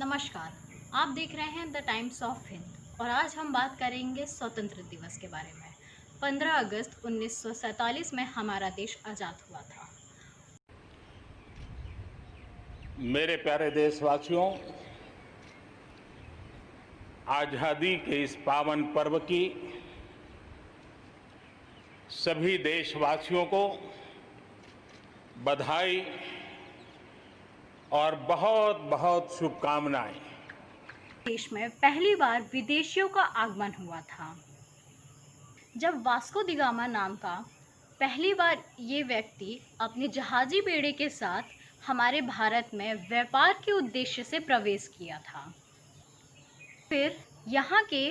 नमस्कार, आप देख रहे हैं द टाइम्स ऑफ हिंद और आज हम बात करेंगे स्वतंत्र दिवस के बारे में। 15 अगस्त 1947 में हमारा देश आज़ाद हुआ था। मेरे प्यारे देशवासियों, आज़ादी के इस पावन पर्व की सभी देशवासियों को बधाई और बहुत बहुत शुभकामनाएं। देश में पहली बार विदेशियों का आगमन हुआ था। जब वास्को डी गामा नाम का पहली बार ये व्यक्ति अपने जहाजी बेड़े के साथ हमारे भारत में व्यापार के उद्देश्य से प्रवेश किया था, फिर यहाँ के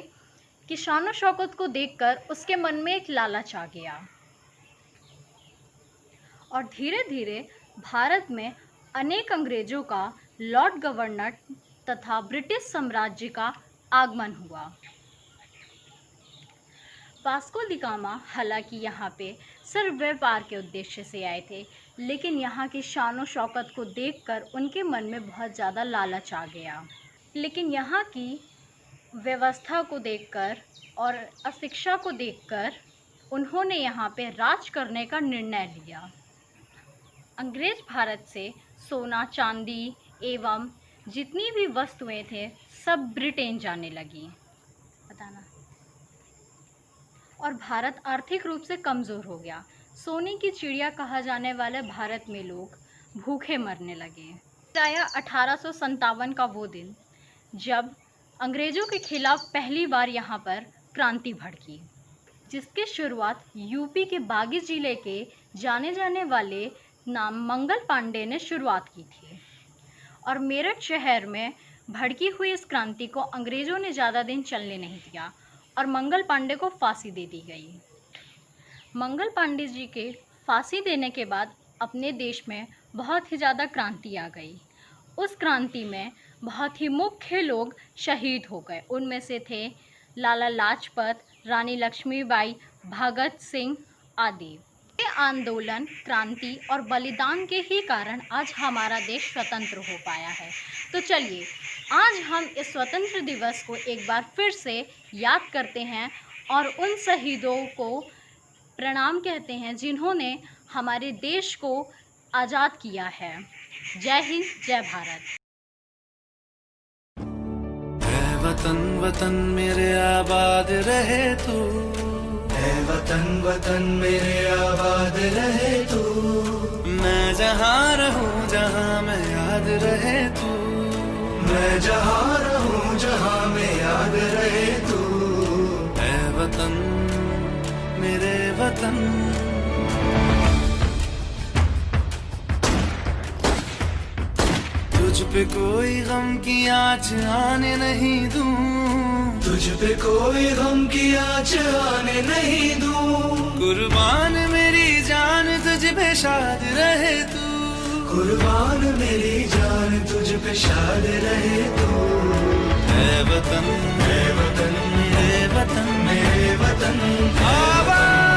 किसानों शौकत को देखकर उसके मन में एक लालच आ गया और धीरे धीरे भारत में अनेक अंग्रेजों का, लॉर्ड गवर्नर तथा ब्रिटिश साम्राज्य का आगमन हुआ। वास्को डी गामा हालांकि यहाँ पे सिर्फ व्यापार के उद्देश्य से आए थे, लेकिन यहाँ की शान और शौकत को देखकर उनके मन में बहुत ज़्यादा लालच आ गया। लेकिन यहाँ की व्यवस्था को देखकर और अशिक्षा को देखकर उन्होंने यहाँ पे राज करने का निर्णय लिया। अंग्रेज भारत से सोना, चांदी एवं जितनी भी वस्तुएं थे सब ब्रिटेन जाने लगी, बताना। और भारत आर्थिक रूप से कमज़ोर हो गया। सोने की चिड़िया कहा जाने वाले भारत में लोग भूखे मरने लगे। आया 1857 का वो दिन जब अंग्रेज़ों के खिलाफ पहली बार यहाँ पर क्रांति भड़की, जिसकी शुरुआत यूपी के बागी जिले के जाने जाने वाले नाम मंगल पांडे ने शुरुआत की थी। और मेरठ शहर में भड़की हुई इस क्रांति को अंग्रेज़ों ने ज़्यादा दिन चलने नहीं दिया और मंगल पांडे को फांसी दे दी गई। मंगल पांडे जी के फांसी देने के बाद अपने देश में बहुत ही ज़्यादा क्रांति आ गई। उस क्रांति में बहुत ही मुख्य लोग शहीद हो गए। उनमें से थे लाला लाजपत, रानी लक्ष्मीबाई, भगत सिंह आदि। ये आंदोलन, क्रांति और बलिदान के ही कारण आज हमारा देश स्वतंत्र हो पाया है। तो चलिए आज हम इस स्वतंत्र दिवस को एक बार फिर से याद करते हैं और उन शहीदों को प्रणाम कहते हैं जिन्होंने हमारे देश को आज़ाद किया है। जय हिंद, जय भारत। है वतन वतन मेरे आबाद रहे तू, है वतन वतन मेरे आबाद रहे तू। मैं जहाँ रहूँ जहाँ मैं याद रहे तू, मैं जहाँ रहूँ जहाँ मैं याद रहे तू। है वतन मेरे वतन, तुझ पे कोई गम की आँच आने नहीं दूं, तुझ पे कोई गम की आँच आने नहीं दूं। कुर्बान मेरी जान तुझ पे शाद रहे तू, कुर्बान मेरी जान तुझ पे शाद रहे तू। है वतन मेरे वतन, मेरे वतन मेरे वतन आबाद।